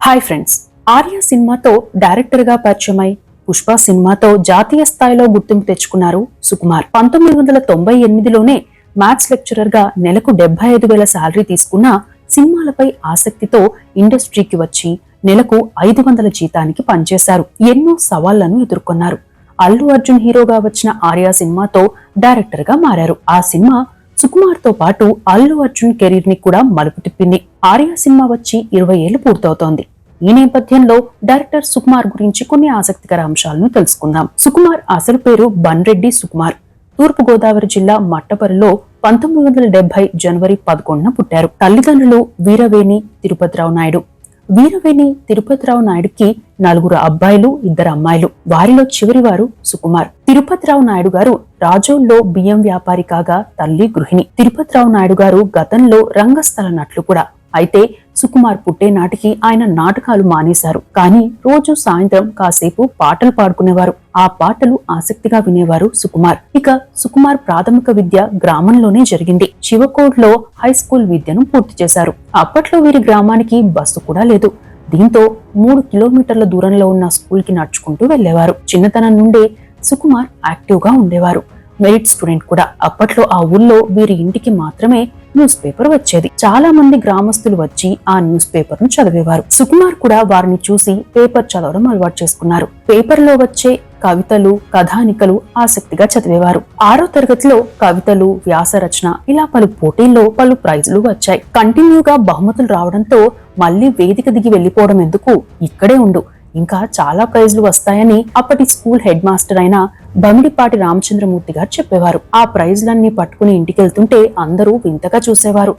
Hi friends, Arya సినిమాతో director గా పరిచయమై పుష్ప సినిమాతో జాతీయ స్థాయిలో గుర్తింపు తెచ్చుకున్నారు సుకుమార్. 1998లోనే మ్యాథ్స్ లెక్చరర్ గా నెలకు 75,000 శాలరీ తీసుకున్న సినిమాలపై ఆసక్తితో ఇండస్ట్రీకి వచ్చి నెలకు 500 జీతానికి పనిచేశారు. ఎన్నో సవాళ్లను ఎదుర్కొన్నారు. అల్లు అర్జున్ హీరోగా వచ్చిన ఆర్య సినిమాతో డైరెక్టర్ గా మారారు. ఆ సినిమా సుకుమార్ తో పాటు అల్లు అర్జున్ కెరీర్ ని కూడా మలుపు తిప్పింది. ఆర్య సినిమా వచ్చి 20 ఏళ్లు పూర్తవుతోంది. ఈ నేపథ్యంలో డైరెక్టర్ సుకుమార్ గురించి కొన్ని ఆసక్తికర అంశాలను తెలుసుకుందాం. సుకుమార్ అసలు పేరు బన్రెడ్డి సుకుమార్. తూర్పు గోదావరి జిల్లా మట్టపరిలో 1970 జనవరి 11న పుట్టారు. తల్లిదండ్రులు వీరవేణి తిరుపతిరావు నాయుడు. వీరవేణి తిరుపతిరావు నాయుడుకి 4 అబ్బాయిలు 2 అమ్మాయిలు. వారిలో చివరివారు సుకుమార్. తిరుపతిరావు నాయుడు గారు రాజోల్లో బియ్యం వ్యాపారి కాగా తల్లి గృహిణి. తిరుపతిరావు నాయుడు గారు గతంలో రంగస్థల నటులు కూడా. అయితే సుకుమార్ పుట్టే నాటికి ఆయన నాటకాలు మానేశారు. కానీ రోజు సాయంత్రం కాసేపు పాటలు పాడుకునేవారు. ఆ పాటలు ఆసక్తిగా వినేవారు సుకుమార్. ఇక సుకుమార్ ప్రాథమిక విద్య గ్రామంలోనే జరిగింది. శివకోడ్లో హై స్కూల్ విద్యను పూర్తి చేశారు. అప్పట్లో వీరి గ్రామానికి బస్సు కూడా లేదు. దీంతో 3 కిలోమీటర్ల దూరంలో ఉన్న స్కూల్ కి నడుచుకుంటూ వెళ్లేవారు. చిన్నతనం నుండే సుకుమార్ యాక్టివ్ గా ఉండేవారు. మెరిట్ స్టూడెంట్ కూడా. అప్పట్లో ఆ ఊళ్ళో వీరి ఇంటికి మాత్రమే న్యూస్ పేపర్ వచ్చేది. చాలా మంది గ్రామస్తులు వచ్చి ఆ న్యూస్ పేపర్ ను చదివేవారు. సుకుమార్ కూడా వారిని చూసి పేపర్ చదవడం అలవాటు చేసుకున్నారు. పేపర్ లో వచ్చే కవితలు, కథానికలు ఆసక్తిగా చదివేవారు. 6వ తరగతిలో కవితలు, వ్యాస రచన ఇలా పలు పోటీల్లో పలు ప్రైజులు వచ్చాయి. కంటిన్యూగా బహుమతులు రావడంతో మళ్లీ వేదిక దిగి వెళ్లిపోవడం ఎందుకు, ఇక్కడే ఉండు, ఇంకా చాలా ప్రైజులు వస్తాయని అప్పటి స్కూల్ హెడ్ మాస్టర్ అయిన బమిడిపాటి రామచంద్రమూర్తి గారు చెప్పేవారు. ఆ ప్రైజులన్నీ పట్టుకుని ఇంటికెళ్తుంటే అందరూ వింతగా చూసేవారు.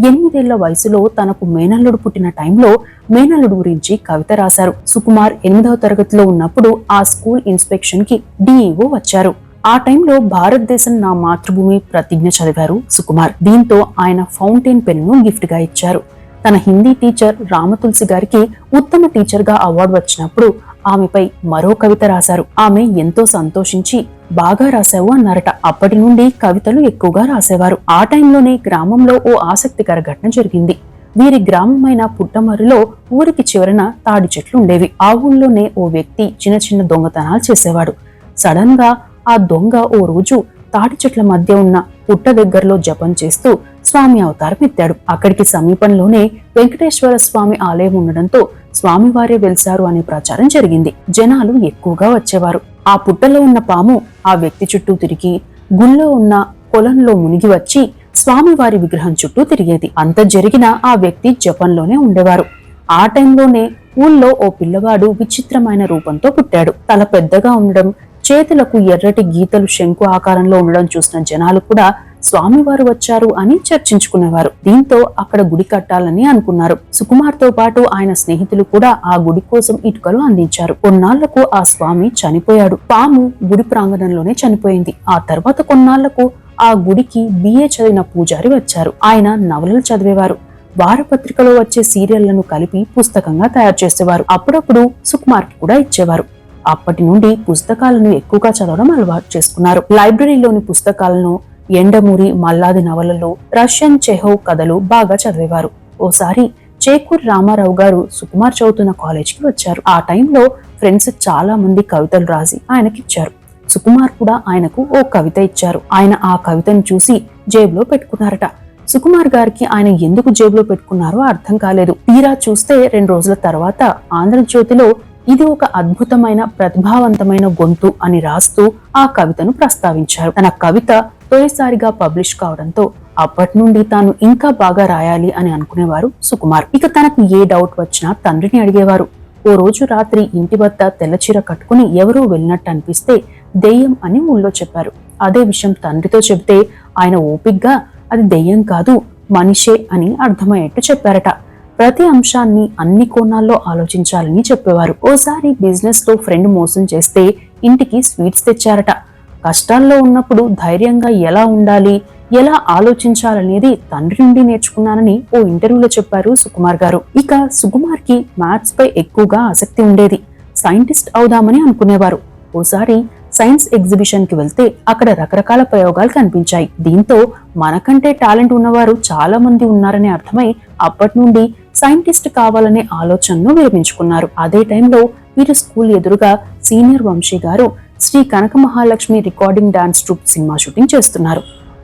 8 ఏళ్ల వయసులో తనకు మేనల్లుడు పుట్టిన టైంలో మేనల్లుడు గురించి కవిత రాశారు. సుకుమార్ 8వ తరగతిలో ఉన్నప్పుడు ఆ స్కూల్ ఇన్స్పెక్షన్ కి డిఈఓ వచ్చారు. ఆ టైంలో భారతదేశం నా మాతృభూమి ప్రతిజ్ఞ చదివారు సుకుమార్. దీంతో ఆయన ఫౌంటైన్ పెన్ను గిఫ్ట్ గా ఇచ్చారు. తన హిందీ టీచర్ రామతులసి గారికి ఉత్తమ టీచర్ గా అవార్డు వచ్చినప్పుడు ఆమెపై మరో కవిత రాశారు. ఆమె ఎంతో సంతోషించి బాగా రాశావు అన్నారట. అప్పటి నుండి కవితలు ఎక్కువగా రాసేవారు. ఆ టైంలోనే గ్రామంలో ఓ ఆసక్తికర ఘటన జరిగింది. వీరి గ్రామమైన పుట్టమర్రిలో ఊరికి చివరన తాడి చెట్లు ఉండేవి. ఆ ఊళ్ళోనే ఓ వ్యక్తి చిన్న చిన్న దొంగతనాలు చేసేవాడు. సడన్ గా ఆ దొంగ ఓ రోజు తాటి చెట్ల మధ్య ఉన్న పుట్ట దగ్గరలో జపం చేస్తూ స్వామి అవతారం ఎత్తాడు. అక్కడికి సమీపంలోనే వెంకటేశ్వర స్వామి ఆలయం ఉండడంతో స్వామివారే వెలిశారు అనే ప్రచారం జరిగింది. జనాలు ఎక్కువగా వచ్చేవారు. ఆ పుట్టలో ఉన్న పాము ఆ వ్యక్తి చుట్టూ తిరిగి గుళ్ళో ఉన్న పొలంలో మునిగి వచ్చి స్వామివారి విగ్రహం చుట్టూ తిరిగేది. అంత జరిగినా ఆ వ్యక్తి జపంలోనే ఉండేవారు. ఆ టైంలోనే ఊళ్ళో ఓ పిల్లవాడు విచిత్రమైన రూపంతో పుట్టాడు. తల పెద్దగా ఉండడం, చేతులకు ఎర్రటి గీతలు శంకు ఆకారంలో ఉండడం చూసిన జనాలు కూడా స్వామివారు వచ్చారు అని చర్చించుకునేవారు. దీంతో అక్కడ గుడి కట్టాలని అనుకున్నారు. సుకుమార్ తో పాటు ఆయన స్నేహితులు కూడా ఆ గుడి కోసం ఇటుకలు అందించారు. కొన్నాళ్లకు ఆ స్వామి చనిపోయాడు. పాము గుడి ప్రాంగణంలోనే చనిపోయింది. ఆ తర్వాత కొన్నాళ్లకు ఆ గుడికి బిఏ చదివిన పూజారి వచ్చారు. ఆయన నవలలు చదివేవారు. వారపత్రికలో వచ్చే సీరియళ్లను కలిపి పుస్తకంగా తయారు చేసేవారు. అప్పుడప్పుడు సుకుమార్ కి కూడా ఇచ్చేవారు. అప్పటి నుండి పుస్తకాలను ఎక్కువగా చదవడం అలవాటు చేసుకున్నారు. లైబ్రరీలోని పుస్తకాలను, ఎండమూరి మల్లాది నవలలు, రష్యన్ చెహోవ్ కథలు బాగా చదివేవారు. ఓసారి చేకూరి రామారావు గారు సుకుమార్ చదువుతున్న కాలేజీకి వచ్చారు. ఆ టైంలో ఫ్రెండ్స్ చాలా మంది కవితలు రాసి ఆయనకిచ్చారు. సుకుమార్ కూడా ఆయనకు ఓ కవిత ఇచ్చారు. ఆయన ఆ కవితను చూసి జేబులో పెట్టుకున్నారట. సుకుమార్ గారికి ఆయన ఎందుకు జేబులో పెట్టుకున్నారో అర్థం కాలేదు. తీరా చూస్తే 2 రోజుల తర్వాత ఆంధ్రజ్యోతిలో ఇది ఒక అద్భుతమైన ప్రతిభావంతమైన గొంతు అని రాస్తూ ఆ కవితను ప్రస్తావించారు. తన కవిత తొలిసారిగా పబ్లిష్ కావడంతో అప్పటి నుండి తాను ఇంకా బాగా రాయాలి అని అనుకునేవారు సుకుమార్. ఇక తనకు ఏ డౌట్ వచ్చినా తండ్రిని అడిగేవారు. ఓ రోజు రాత్రి ఇంటి వద్ద తెల్లచీర కట్టుకుని ఎవరో వెళ్ళినట్టు అనిపిస్తే దెయ్యం అని ఊళ్ళో చెప్పారు. అదే విషయం తండ్రితో చెబితే ఆయన ఓపిగ్గా అది దెయ్యం కాదు, మనిషే అని అర్థమయ్యేట్టు చెప్పారట. ప్రతి అంశాన్ని అన్ని కోణాల్లో ఆలోచించాలని చెప్పేవారు. ఓసారి బిజినెస్ లో ఫ్రెండ్ మోసం చేస్తే ఇంటికి స్వీట్స్ తెచ్చారట. కష్టాల్లో ఉన్నప్పుడు ధైర్యంగా ఎలా ఉండాలి, ఎలా ఆలోచించాలనేది తండ్రి నుండి నేర్చుకున్నానని ఓ ఇంటర్వ్యూలో చెప్పారు సుకుమార్ గారు. ఇక సుకుమార్ కి మ్యాథ్స్ పై ఎక్కువగా ఆసక్తి ఉండేది. సైంటిస్ట్ అవుదామని అనుకునేవారు. ఓసారి సైన్స్ ఎగ్జిబిషన్ కి వెళ్తే అక్కడ రకరకాల ప్రయోగాలు కనిపించాయి. దీంతో మనకంటే టాలెంట్ ఉన్నవారు చాలా మంది ఉన్నారని అర్థమై అప్పటి నుండి సైంటిస్ట్ కావాలనే ఆలోచనను విరమించుకున్నారు. అదే టైంలో వీరు స్కూల్ ఎదురుగా సీనియర్ వంశీ గారు Shri Kanaka Mahalakshmi recording dance troupe cinema shooting చేస్తున్నారు.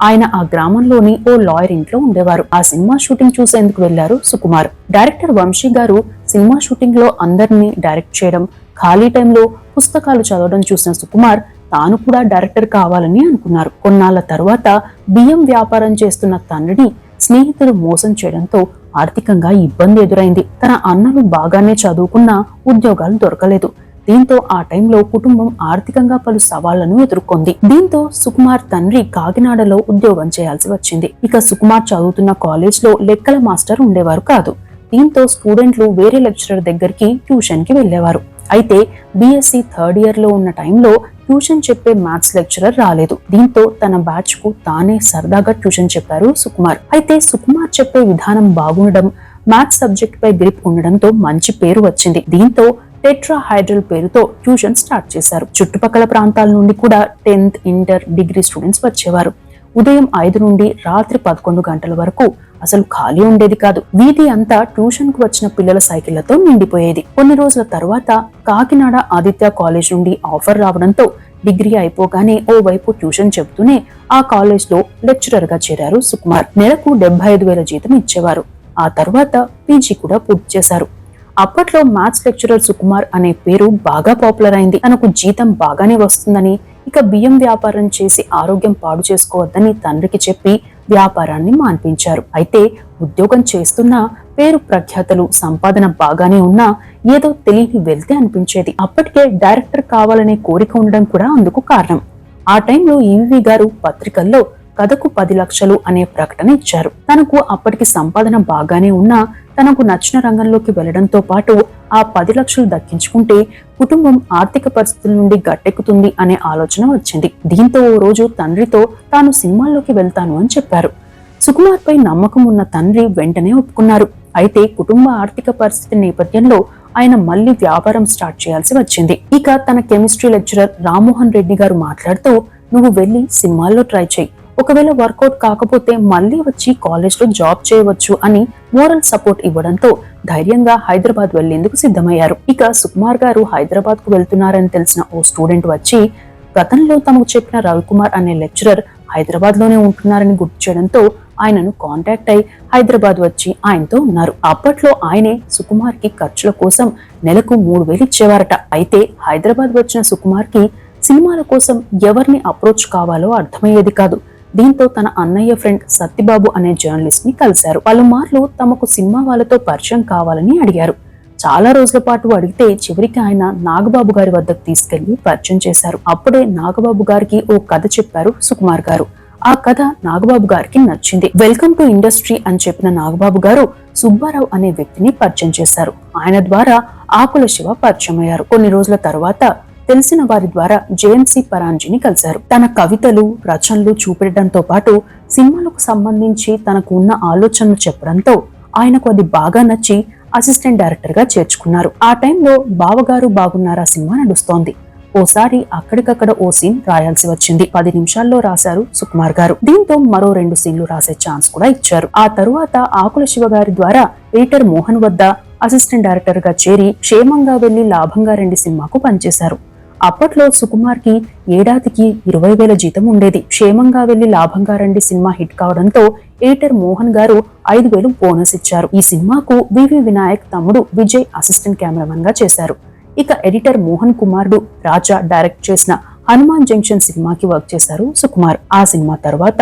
ఆయన ఆ గ్రామంలోని ఓ లాయర్ ఇంట్లో ఉండేవారు. ఆ సినిమా షూటింగ్ చూసేందుకు వెళ్లారు సుకుమార్. డైరెక్టర్ వంశీ గారు సినిమా షూటింగ్ లో అందరినీ డైరెక్ట్ చేయడం, ఖాళీ టైంలో పుస్తకాలు చదవడం చూసిన సుకుమార్ తాను కూడా డైరెక్టర్ కావాలని అనుకున్నారు. కొన్నాళ్ల తర్వాత బియ్యం వ్యాపారం చేస్తున్న తండ్రిని స్నేహితులు మోసం చేయడంతో ఆర్థికంగా ఇబ్బంది ఎదురైంది. తన అన్నలు బాగానే చదువుకున్నా ఉద్యోగాలు దొరకలేదు. దీంతో ఆ టైంలో కుటుంబం ఆర్థికంగా పలు సవాళ్లను ఎదుర్కొంది. దీంతో సుకుమార్ తండ్రి కాకినాడలో ఉద్యోగం చేయాల్సి వచ్చింది. ఇక సుకుమార్ చదువుతున్న కాలేజ్ లో లెక్కల మాస్టర్ ఉండేవారు కాదు. దీంతో స్టూడెంట్లు వేరే లెక్చరర్ దగ్గరికి ట్యూషన్ కి వెళ్లేవారు. అయితే బీఎస్సీ థర్డ్ ఇయర్ లో ఉన్న టైంలో ట్యూషన్ చెప్పే మ్యాథ్స్ లెక్చరర్ రాలేదు. దీంతో తన బ్యాచ్ కు తానే సరదాగా ట్యూషన్ చెప్పారు సుకుమార్. అయితే సుకుమార్ చెప్పే విధానం బాగుండడం, మ్యాథ్స్ సబ్జెక్ట్ పై గ్రిప్ ఉండడంతో మంచి పేరు వచ్చింది. దీంతో టెట్రాహైడ్రల్ పేరుతో ట్యూషన్ స్టార్ట్ చేశారు. చుట్టుపక్కల ప్రాంతాల నుండి కూడా 10th, ఇంటర్, డిగ్రీ స్టూడెంట్స్ వచ్చేవారు. ఉదయం 5 నుండి రాత్రి 11 గంటల వరకు అసలు ఖాళీ ఉండేది కాదు. వీధి అంతా ట్యూషన్ కు వచ్చిన పిల్లల సైకిళ్లతో నిండిపోయేది. కొన్ని రోజుల తర్వాత కాకినాడ ఆదిత్య కాలేజ్ నుండి ఆఫర్ రావడంతో డిగ్రీ అయిపోగానే ఓ వైపు ట్యూషన్ చెబుతూనే ఆ కాలేజ్ లో లెక్చరర్ గా చేరారు సుకుమార్. నెలకు 75,000 జీతం ఇచ్చేవారు. ఆ తర్వాత పీజీ కూడా పూర్తి చేశారు. అప్పట్లో మ్యాథ్స్ లెక్చరర్ సుకుమార్ అనే పేరు బాగా పాపులర్ అయింది. తనకు జీతం బాగానే వస్తుందని, ఇక బియ్యం వ్యాపారం చేసి ఆరోగ్యం పాడు చేసుకోవద్దని తండ్రికి చెప్పి వ్యాపారాన్ని మాన్పించారు. అయితే ఉద్యోగం చేస్తున్నా పేరు ప్రఖ్యాతలు సంపాదన బాగానే ఉన్నా ఏదో తెలియని వెళ్తే అనిపించేది. అప్పటికే డైరెక్టర్ కావాలనే కోరిక ఉండడం కూడా అందుకు కారణం. ఆ టైంలో ఈవీవి గారు పత్రికల్లో కథకు 10 లక్షలు అనే ప్రకటన ఇచ్చారు. తనకు అప్పటికి సంపాదన బాగానే ఉన్నా తనకు నచ్చిన రంగంలోకి వెళ్లడంతో పాటు ఆ 10 లక్షలు దక్కించుకుంటే కుటుంబం ఆర్థిక పరిస్థితుల నుండి గట్టెక్కుతుంది అనే ఆలోచన వచ్చింది. దీంతో ఓ రోజు తండ్రితో తాను సినిమాల్లోకి వెళ్తాను అని చెప్పారు. సుకుమార్ పై నమ్మకం ఉన్న తండ్రి వెంటనే ఒప్పుకున్నారు. అయితే కుటుంబ ఆర్థిక పరిస్థితి నేపథ్యంలో ఆయన మళ్లీ వ్యాపారం స్టార్ట్ చేయాల్సి వచ్చింది. ఇక తన కెమిస్ట్రీ లెక్చరర్ రామ్మోహన్ రెడ్డి గారు మాట్లాడుతూ, నువ్వు వెళ్లి సినిమాల్లో ట్రై చేయి, ఒకవేళ వర్కౌట్ కాకపోతే మళ్లీ వచ్చి కాలేజ్ లో జాబ్ చేయవచ్చు అని మోరల్ సపోర్ట్ ఇవ్వడంతో ధైర్యంగా హైదరాబాద్ వెళ్లేందుకు సిద్ధమయ్యారు. ఇక సుకుమార్ గారు హైదరాబాద్ కు వెళ్తున్నారని తెలిసిన ఓ స్టూడెంట్ వచ్చి గతంలో తమకు చెప్పిన రవికుమార్ అనే లెక్చరర్ హైదరాబాద్ లోనే ఉంటున్నారని గుర్తు చేయడంతో ఆయనను కాంటాక్ట్ అయి హైదరాబాద్ వచ్చి ఆయనతో ఉన్నారు. అప్పట్లో ఆయనే సుకుమార్ కి ఖర్చుల కోసం నెలకు 3,000 ఇచ్చేవారట. అయితే హైదరాబాద్ వచ్చిన సుకుమార్ కి సినిమాల కోసం ఎవరిని అప్రోచ్ కావాలో అర్థమయ్యేది కాదు. దీంతో తన అన్నయ్య ఫ్రెండ్ సత్యబాబు అనే జర్నలిస్ట్ ని కలిశారు. పలుమార్లు తమకు సినిమా వాళ్ళతో పరిచయం కావాలని అడిగారు. చాలా రోజుల పాటు అడిగితే చివరికి ఆయన నాగబాబు గారి వద్దకు తీసుకెళ్లి పరిచయం చేశారు. అప్పుడే నాగబాబు గారికి ఓ కథ చెప్పారు సుకుమార్ గారు. ఆ కథ నాగబాబు గారికి నచ్చింది. వెల్కమ్ టు ఇండస్ట్రీ అని చెప్పిన నాగబాబు గారు సుబ్బారావు అనే వ్యక్తిని పరిచయం చేశారు. ఆయన ద్వారా ఆకుల శివ పరిచయం అయ్యారు. కొన్ని రోజుల తర్వాత తెలిసిన వారి ద్వారా జేఎంసీ పరాంజీని కలిశారు. తన కవితలు, రచనలు చూపెట్టడంతో పాటు సినిమాలకు సంబంధించి తనకు ఉన్న ఆలోచనలు చెప్పడంతో ఆయనకు అది బాగా నచ్చి అసిస్టెంట్ డైరెక్టర్ గా చేర్చుకున్నారు. ఆ టైంలో బావగారు బాగున్నారా సినిమా నడుస్తోంది. ఓసారి అక్కడికక్కడ ఓ సీన్ రాయాల్సి వచ్చింది. 10 నిమిషాల్లో రాశారు సుకుమార్ గారు. దీంతో మరో 2 సీన్లు రాసే ఛాన్స్ కూడా ఇచ్చారు. ఆ తరువాత ఆకుల శివ గారి ద్వారా ఎడిటర్ మోహన్ వద్ద అసిస్టెంట్ డైరెక్టర్ గా చేరి క్షేమంగా వెళ్లి లాభంగా రండి సినిమాకు పనిచేశారు. అప్పట్లో సుకుమార్ కి ఏడాదికి 20,000 జీతం ఉండేది. క్షేమంగా వెళ్లి లాభంగా రండి సినిమా హిట్ కావడంతో ఎడిటర్ మోహన్ గారు 5,000 బోనస్ ఇచ్చారు. ఈ సినిమాకు వివి వినాయక్ తమ్ముడు విజయ్ అసిస్టెంట్ కెమెరామన్ గా చేశారు. ఇక ఎడిటర్ మోహన్ కుమారుడు రాజా డైరెక్ట్ చేసిన హనుమాన్ జంక్షన్ సినిమాకి వర్క్ చేశారు సుకుమార్. ఆ సినిమా తర్వాత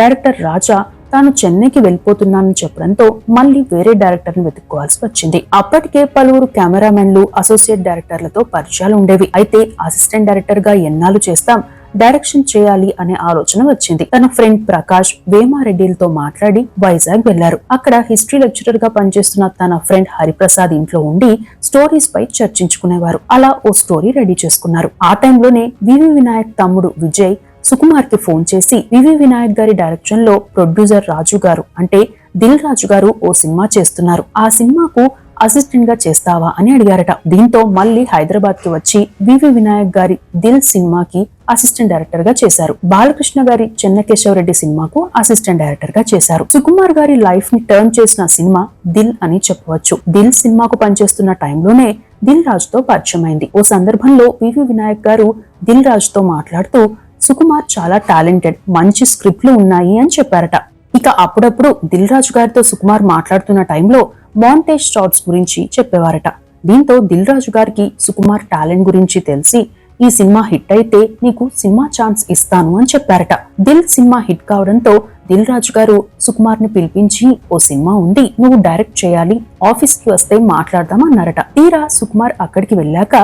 డైరెక్టర్ రాజా తాను చెన్నైకి వెళ్ళిపోతున్నానని చెప్పడంతో మళ్లీ వేరే డైరెక్టర్ ని వెతుక్కోవాల్సి వచ్చింది. అప్పటికే పలువురు కెమెరామెన్లు, అసోసియేట్ డైరెక్టర్లతో పరిచయాలు ఉండేవి. అయితే అసిస్టెంట్ డైరెక్టర్ గా ఎన్నాళ్ళు చేస్తాం, డైరెక్షన్ చేయాలి అనే ఆలోచన వచ్చింది. తన ఫ్రెండ్ ప్రకాష్ వేమారెడ్డిలతో మాట్లాడి వైజాగ్ వెళ్లారు. అక్కడ హిస్టరీ లెక్చరర్ గా పనిచేస్తున్న తన ఫ్రెండ్ హరిప్రసాద్ ఇంట్లో ఉండి స్టోరీస్ పై చర్చించుకునేవారు. అలా ఓ స్టోరీ రెడీ చేసుకున్నారు. ఆ టైంలోనే వివి వినాయక్ తమ్ముడు విజయ్ సుకుమార్ కి ఫోన్ చేసి వివి వినాయక్ గారి డైరెక్షన్ లో ప్రొడ్యూసర్ రాజు గారు అంటే దిల్ రాజు గారు ఓ సినిమా చేస్తున్నారు. ఆ సినిమాకు అసిస్టెంట్ గా చేస్తావా అని అడిగారట. దీంతో మళ్ళీ హైదరాబాద్ కి వచ్చి వివి వినాయక్ గారి దిల్ సినిమాకి అసిస్టెంట్ డైరెక్టర్ గా చేశారు. బాలకృష్ణ గారి చెన్నకేశవరెడ్డి సినిమాకు అసిస్టెంట్ డైరెక్టర్ గా చేశారు. సుకుమార్ గారి లైఫ్ ని టర్న్ చేసిన సినిమా దిల్ అని చెప్పవచ్చు. దిల్ సినిమాకు పనిచేస్తున్న టైంలోనే దిల్ రాజు తో పరిచయం అయింది. ఓ సందర్భంలో వివి వినాయక్ గారు దిల్ రాజు తో మాట్లాడుతూ సుకుమార్ చాలా టాలెంటెడ్, మంచి స్క్రిప్ట్లు ఉన్నాయి అని చెప్పారట. ఇక అప్పుడప్పుడు దిల్ రాజు గారితో సుకుమార్ మాట్లాడుతున్న టైంలో మాంటేజ్ షాట్స్ గురించి చెప్పేవారట. దీంతో దిల్ రాజు గారికి సుకుమార్ టాలెంట్ గురించి తెలిసి ఈ సినిమా హిట్ అయితే నీకు సినిమా ఛాన్స్ ఇస్తాను అని చెప్పారట. దిల్ సినిమా హిట్ కావడంతో దిల్ రాజు గారు సుకుమార్ ని పిలిపించి ఓ సినిమా ఉంది, నువ్వు డైరెక్ట్ చేయాలి, ఆఫీస్ కి వస్తే మాట్లాడదాం అన్నారట. తీరా సుకుమార్ అక్కడికి వెళ్ళాక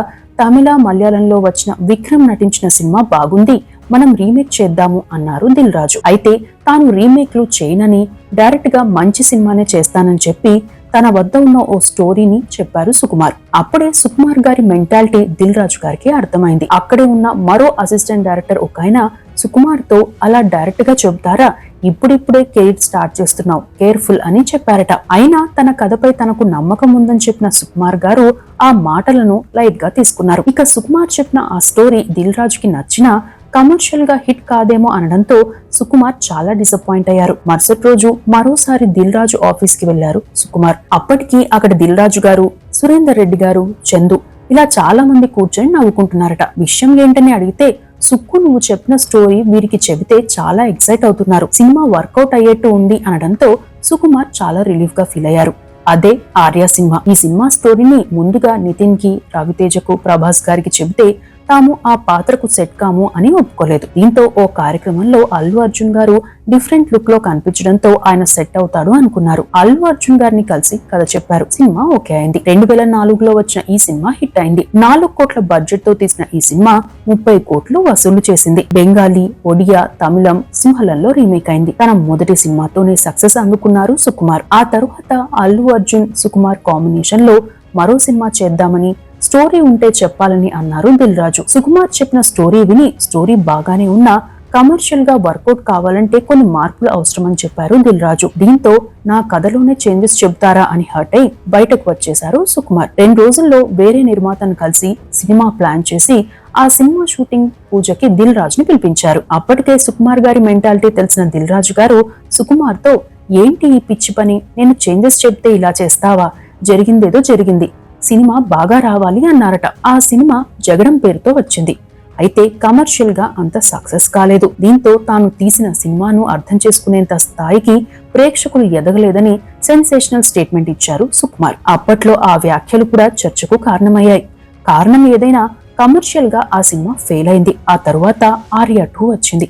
తమిళ, మలయాళంలో వచ్చిన విక్రమ్ నటించిన సినిమా బాగుంది, మనం రీమేక్ చేద్దాము అన్నారు దిల్ రాజు. అయితే తాను రీమేక్లు చేయనని డైరెక్ట్ గా మంచి సినిమానే చేస్తానని చెప్పి తన వద్ద ఉన్న ఓ స్టోరీని చెప్పారు సుకుమార్. అప్పుడే సుకుమార్ గారి మెంటాలిటీ దిల్ రాజు గారికి అర్థమైంది. అక్కడే ఉన్న మరో అసిస్టెంట్ డైరెక్టర్ ఒక ఆయన సుకుమార్ తో అలా డైరెక్ట్ గా చెబుతారా, ఇప్పుడిప్పుడే కెరీర్ స్టార్ట్ చేస్తున్నావు, కేర్ఫుల్ అని చెప్పారట. అయినా తన కథపై తనకు నమ్మకం ఉందని చెప్పిన సుకుమార్ గారు ఆ మాటలను లైట్ గా తీసుకున్నారు. ఇక సుకుమార్ చెప్పిన ఆ స్టోరీ దిల్ రాజుకి నచ్చినా కమర్షియల్ గా హిట్ కాదేమో అనడంతో సుకుమార్ చాలా డిసప్పాయింట్ అయ్యారు. మరుసటి రోజు మరోసారి దిల్ రాజు ఆఫీస్ కి వెళ్లారు సుకుమార్. అప్పటికి అక్కడ దిల్ రాజు గారు, సురేందర్ రెడ్డి గారు, చందు ఇలా చాలా మంది కూర్చొని నవ్వుకుంటున్నారట. విషయం ఏంటని అడిగితే, సుక్కు నువ్వు చెప్పిన స్టోరీ వీరికి చెబితే చాలా ఎక్సైట్ అవుతున్నారు, సినిమా వర్కౌట్ అయ్యేట్టు ఉంది అనడంతో సుకుమార్ చాలా రిలీఫ్ గా ఫీల్ అయ్యారు. అదే ఆర్య సినిమా. ఈ సినిమా స్టోరీని ముందుగా నితిన్ కి, రవితేజకు, ప్రభాస్ గారికి చెబితే తాము ఆ పాత్రకు సెట్ కాము అని ఒప్పుకోలేదు. దీంతో ఓ కార్యక్రమంలో అల్లు అర్జున్ గారు డిఫరెంట్ లుక్ లో కనిపించడంతో ఆయన సెట్ అవుతాడు అనుకున్నారు. అల్లు అర్జున్ గారిని కలిసి కథ చెప్పారు. సినిమా ఓకే అయింది. 2004లో వచ్చిన ఈ సినిమా హిట్ అయింది. 4 కోట్ల బడ్జెట్ తో తీసిన ఈ సినిమా 30 కోట్లు వసూలు చేసింది. బెంగాలీ, ఒడియా, తమిళం, సింహళంలో రీమేక్ అయింది. తన మొదటి సినిమాతోనే సక్సెస్ అందుకున్నారు సుకుమార్. ఆ తరువాత అల్లు అర్జున్, సుకుమార్ కాంబినేషన్ లో మరో సినిమా చేద్దామని, స్టోరీ ఉంటే చెప్పాలని అన్నారు దిల్ రాజు. సుకుమార్ చెప్పిన స్టోరీ విని స్టోరీ బాగానే ఉన్నా కమర్షియల్ గా వర్కౌట్ కావాలంటే కొన్ని మార్పులు అవసరమని చెప్పారు దిల్ రాజు. దీంతో నా కథలోనే చేంజెస్ చెబుతారా అని హర్ట్ అయి బయటకు వచ్చేశారు సుకుమార్. 2 రోజుల్లో వేరే నిర్మాతను కలిసి సినిమా ప్లాన్ చేసి ఆ సినిమా షూటింగ్ పూజకి దిల్ రాజుని పిలిపించారు. అప్పటికే సుకుమార్ గారి మెంటాలిటీ తెలిసిన దిల్ రాజు గారు సుకుమార్ తో, ఏంటి ఈ పిచ్చి పని, నేను చేంజెస్ చెప్తే ఇలా చేస్తావా, జరిగిందేదో జరిగింది, సినిమా బాగా రావాలి అన్నారట. ఆ సినిమా జగడం పేరుతో వచ్చింది. అయితే కమర్షియల్ గా అంత సక్సెస్ కాలేదు. దీంతో తాను తీసిన సినిమాను అర్థం చేసుకునేంత స్థాయికి ప్రేక్షకులు ఎదగలేదని సెన్సేషనల్ స్టేట్మెంట్ ఇచ్చారు సుకుమార్. అప్పట్లో ఆ వ్యాఖ్యలు కూడా చర్చకు కారణమయ్యాయి. కారణం ఏదైనా కమర్షియల్ గా ఆ సినిమా ఫెయిల్ అయింది. ఆ తరువాత ఆర్య 2 వచ్చింది.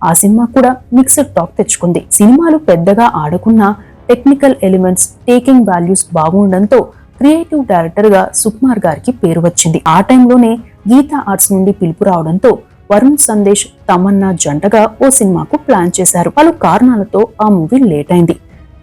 ఆ సినిమా కూడా మిక్స్డ్ టాక్ తెచ్చుకుంది. సినిమాలు పెద్దగా ఆడకున్నా టెక్నికల్ ఎలిమెంట్స్, టేకింగ్ వాల్యూస్ బాగుండడంతో క్రియేటివ్ డైరెక్టర్ గా సుకుమార్ గారికి పేరు వచ్చింది. ఆ టైంలోనే గీతా ఆర్ట్స్ నుండి పిలుపు రావడంతో వరుణ్ సందేశ్, తమన్నా జంటగా ఓ సినిమాకు ప్లాన్ చేశారు. పలు కారణాలతో ఆ మూవీ లేట్ అయింది.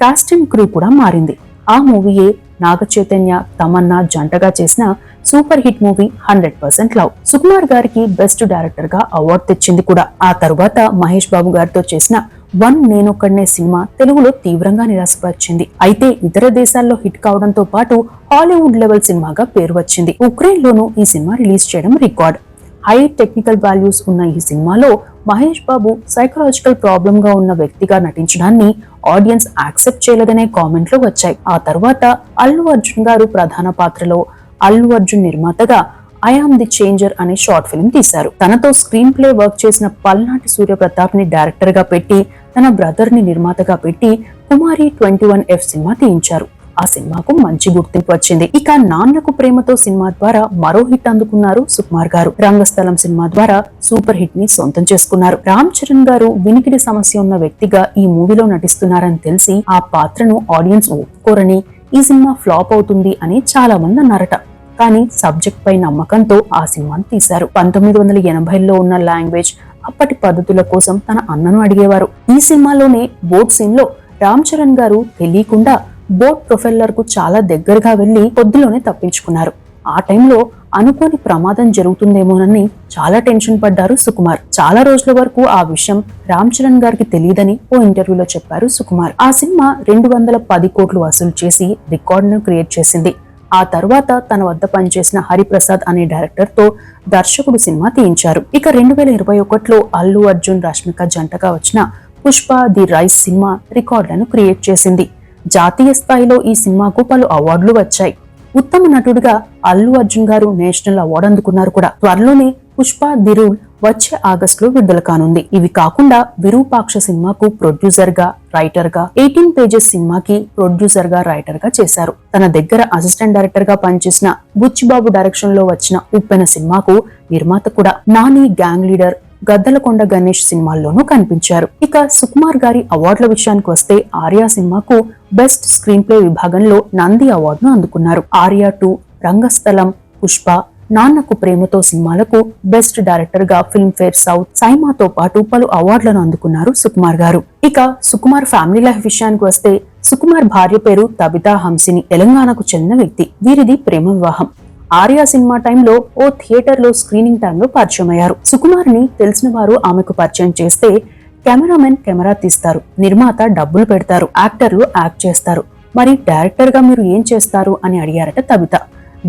కాస్ట్ అండ్ క్రూ కూడా మారింది. ఆ మూవీయే నాగ చైతన్య, తమన్నా జంటగా చేసిన super hit movie 100% love. Sukumar గారికి బెస్ట్ డైరెక్టర్ గా అవార్డు తెచ్చింది కూడా. ఆ తరువాత మహేష్ బాబు గారితో చేసిన 1 నేనొక్కడినే సినిమా తెలుగులో తీవ్రంగా నిరాశపరిచింది. అయితే ఇతర దేశాల్లో హిట్ కావడంతో పాటు హాలీవుడ్ లెవెల్ సినిమాగా పేరు వచ్చింది. ఉక్రెయిన్ లోనూ ఈ సినిమా రిలీజ్ చేయడం రికార్డ్. హై టెక్నికల్ వాల్యూస్ ఉన్న ఈ సినిమాలో మహేష్ బాబు సైకలాజికల్ ప్రాబ్లం గా ఉన్న వ్యక్తిగా నటించడాన్ని ఆడియన్స్ యాక్సెప్ట్ చేయలేదనే కామెంట్లు వచ్చాయి. ఆ తర్వాత అల్లు అర్జున్ గారు ప్రధాన పాత్రలో, అల్లు అర్జున్ నిర్మాతగా ఐ ఆమ్ ది చేంజర్ అనే షార్ట్ ఫిల్మ్ తీశారు. తనతో స్క్రీన్ ప్లే వర్క్ చేసిన పల్నాటి సూర్యప్రతాప్ ని డైరెక్టర్ గా పెట్టి, తన బ్రదర్ ని నిర్మాతగా పెట్టి కుమారి 21F సినిమా తీయించారు. ఆ సినిమాకు మంచి గుర్తింపు వచ్చింది. ఇక నాన్నకు ప్రేమతో సినిమా ద్వారా మరో హిట్ అందుకున్నారు సుకుమార్ గారు. రంగస్థలం సినిమా ద్వారా సూపర్ హిట్ ని సొంతం చేసుకున్నారు. రామ్ చరణ్ గారు వినికిడి సమస్య ఉన్న వ్యక్తిగా ఈ మూవీలో నటిస్తున్నారని తెలిసి ఆ పాత్రను ఆడియన్స్ ఒప్పుకోరని, ఈ సినిమా ఫ్లాప్ అవుతుంది అని చాలా మంది అన్నారట. కానీ సబ్జెక్ట్ పై నమ్మకంతో ఆ సినిమాను తీశారు. 1980లో ఉన్న లాంగ్వేజ్, అప్పటి పద్ధతుల కోసం తన అన్నను అడిగేవారు. ఈ సినిమాలోనే బోట్ సీన్ లో రామ్ చరణ్ గారు తెలియకుండా బోట్ ప్రొఫెల్లర్ కు చాలా దగ్గరగా వెళ్లి కొద్దిలోనే తప్పించుకున్నారు. ఆ టైంలో అనుకోని ప్రమాదం జరుగుతుందేమోనని చాలా టెన్షన్ పడ్డారు సుకుమార్. చాలా రోజుల వరకు ఆ విషయం రామ్ చరణ్ గారికి తెలియదని ఓ ఇంటర్వ్యూలో చెప్పారు సుకుమార్. ఆ సినిమా 210 కోట్లు వసూలు చేసి రికార్డును క్రియేట్ చేసింది. ఆ తర్వాత తన వద్ద పనిచేసిన హరిప్రసాద్ అనే డైరెక్టర్ తో దర్శకుడు సినిమా తీయించారు. ఇక 2021లో అల్లు అర్జున్ రష్మిక జంటగా వచ్చిన పుష్ప ది రైస్ సినిమా రికార్డులను క్రియేట్ చేసింది. జాతీయ స్థాయిలో ఈ సినిమాకు పలు అవార్డులు వచ్చాయి. ఉత్తమ నటుడిగా అల్లు అర్జున్ గారు నేషనల్ అవార్డు అందుకున్నారు కూడా. త్వరలోనే పుష్ప ది రూల్ వచ్చే ఆగస్టులో విడుదల కానుంది. ఇవి కాకుండా విరూపాక్ష సినిమాకు ప్రొడ్యూసర్ గా, రైటర్ గా, 18 పేజెస్ సినిమాకి ప్రొడ్యూసర్ గా, రైటర్ గా చేశారు. తన దగ్గర అసిస్టెంట్ డైరెక్టర్ గా పనిచేసిన బుచ్చిబాబు డైరెక్షన్ లో వచ్చిన ఉప్పెన సినిమాకు నిర్మాత కూడా. నాని, గ్యాంగ్ లీడర్, గద్దలకొండ గణేష్ సినిమాల్లోనూ కనిపించారు. ఇక సుకుమార్ గారి అవార్డుల విషయానికి వస్తే ఆర్యా సినిమాకు బెస్ట్ స్క్రీన్ ప్లే విభాగంలో నంది అవార్డును అందుకున్నారు. ఆర్యా 2, రంగస్థలం, పుష్ప, నాన్నకు ప్రేమతో సినిమాలకు బెస్ట్ డైరెక్టర్ గా ఫిల్మ్ ఫేర్ సౌత్, సైమాతో పాటు పలు అవార్డులను అందుకున్నారు సుకుమార్ గారు. ఇక సుకుమార్ ఫ్యామిలీ లైఫ్ విషయానికి వస్తే సుకుమార్ భార్య పేరు తబితా హంసిని, తెలంగాణకు చెందిన వ్యక్తి. వీరిది ప్రేమ వివాహం. ఆర్యా సినిమా టైంలో ఓ థియేటర్ లో స్క్రీనింగ్ టైంలో పరిచయం అయ్యారు. సుకుమార్ ని తెలిసిన వారు ఆమెకు పరిచయం చేస్తే కెమెరామెన్ కెమెరా తీస్తారు, నిర్మాత డబ్బులు పెడతారు, యాక్టర్లు యాక్ట్ చేస్తారు, మరి డైరెక్టర్ గా మీరు ఏం చేస్తారు అని అడిగారట తబిత.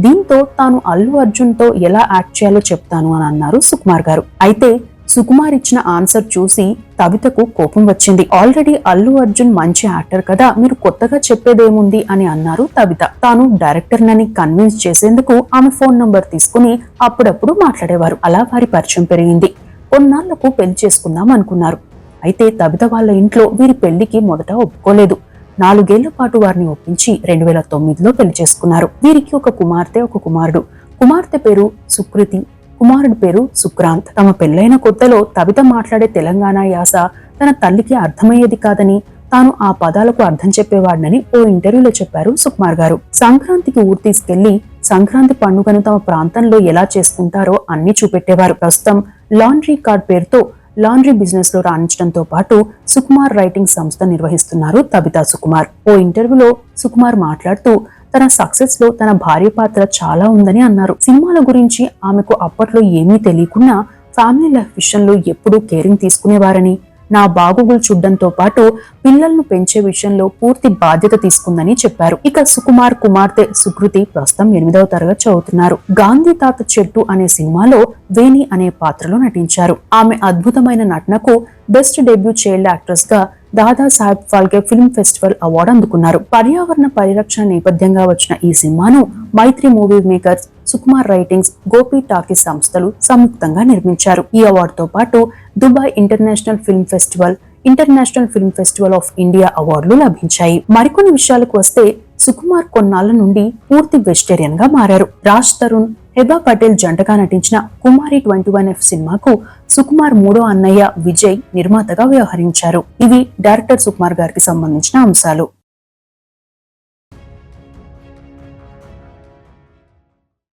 దీంతో తాను అల్లు అర్జున్ తో ఎలా యాక్ట్ చేయాలో చెప్తాను అని అన్నారు సుకుమార్ గారు. అయితే సుకుమార్ ఇచ్చిన ఆన్సర్ చూసి తబితకు కోపం వచ్చింది. ఆల్రెడీ అల్లు అర్జున్ మంచి యాక్టర్ కదా, మీరు కొత్తగా చెప్పేదేముంది అని అన్నారు తబిత. తాను డైరెక్టర్ నని కన్విన్స్ చేసేందుకు ఆమె ఫోన్ నంబర్ తీసుకుని అప్పుడప్పుడు మాట్లాడేవారు. అలా వారి పరిచయం పెరిగింది. కొన్నాళ్లకు పెళ్లి చేసుకుందాం అనుకున్నారు. అయితే తబిత వాళ్ళ ఇంట్లో వీరి పెళ్లికి మొదట ఒప్పుకోలేదు. 4 ఏళ్ల పాటు వారిని ఒప్పించి 2009లో పెళ్లి చేసుకున్నారు. వీరికి ఒక కుమార్తె, ఒక కుమారుడు. కుమార్తె పేరు సుకృతి, కుమారుడి పేరు సుక్రాంత్. తమ పెళ్లైన కొత్తలో తబిత మాట్లాడే తెలంగాణ యాస తన తల్లికి అర్థమయ్యేది కాదని, తాను ఆ పదాలకు అర్థం చెప్పేవాడినని ఓ ఇంటర్వ్యూలో చెప్పారు సుకుమార్ గారు. సంక్రాంతికి ఊరు తీసుకెళ్లి సంక్రాంతి పండుగను తమ ప్రాంతంలో ఎలా చేసుకుంటారో అన్ని చూపెట్టేవారు. ప్రస్తుతం లాండ్రీ కార్డ్ పేరుతో లాండ్రీ బిజినెస్ లో రాణించడంతో పాటు సుకుమార్ రైటింగ్ సంస్థ నిర్వహిస్తున్నారు తబితా సుకుమార్. ఓ ఇంటర్వ్యూలో సుకుమార్ మాట్లాడుతూ తన సక్సెస్ లో తన భార్య పాత్ర చాలా ఉందని అన్నారు. సినిమాల గురించి ఆమెకు అప్పట్లో ఏమీ తెలియకున్నా ఫ్యామిలీ లైఫ్ విషయంలో ఎప్పుడూ కేరింగ్ తీసుకునేవారని, నా బాగోగులు చూడ్డంతో పాటు పిల్లలను పెంచే విషయంలో పూర్తి బాధ్యత తీసుకుందని చెప్పారు. ఇక సుకుమార్ కుమార్తె సుకృతి ప్రస్తుతం 8వ తరగతి చదువుతున్నారు. గాంధీ తాత చెట్టు అనే సినిమాలో వేణి అనే పాత్రలో నటించారు. ఆమె అద్భుతమైన నటనకు బెస్ట్ డెబ్యూ చైల్డ్ యాక్ట్రెస్ గా Dada Saheb Phalke film festival award అందుకున్నారు. పర్యావరణ పరిరక్షణ నేపథ్యంగా వచ్చిన ఈ సినిమాను Mythri movie makers, Sukumar writings, Gopi talkies సంస్థలు సంయుక్తంగా నిర్మించారు. ఈ అవార్డుతో పాటు Dubai international film festival, international film festival of India అవార్డులు లభించాయి. మరికొన్ని విషయాలకు వస్తే సుకుమార్ కొన్నాళ్ల నుండి పూర్తి వెజిటేరియన్ గా మారారు. రాజ్ తరుణ్, హెబా పటేల్ జంటగా నటించిన కుమారి 21F సినిమాకు సుకుమార్ 3వ అన్నయ్య విజయ్ నిర్మాతగా వ్యవహరించారు. ఇవి డైరెక్టర్ సుకుమార్ గారికి సంబంధించిన అంశాలు.